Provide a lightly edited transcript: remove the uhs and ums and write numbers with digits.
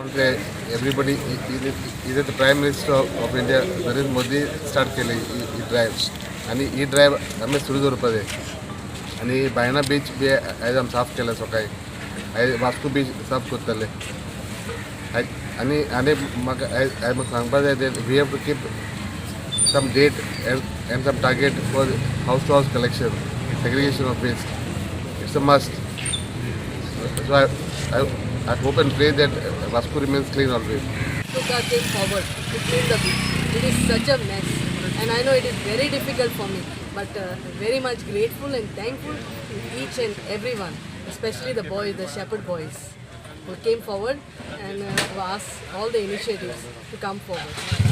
Everybody, either the Prime Minister of India, Narendra Modi, start केले ही drive आणि ही drive आम्ही सुरू करपा जाय आणि बायना बीच बी आयज आमी साफ केला सकाळी आयज वास्को बीच साफ करतले आणि म्हाका म्हाका सांगपा जाय ते we have to keep some date and some target for house to house collection, segregation of waste. It's a must. So I hope and pray that Vasco remains clean always. Suka came forward to clean the beach. It is such a mess, and I know it is very difficult for me, but very much grateful and thankful to each and everyone, especially the boys, the shepherd boys, who came forward and who asked all the initiatives to come forward.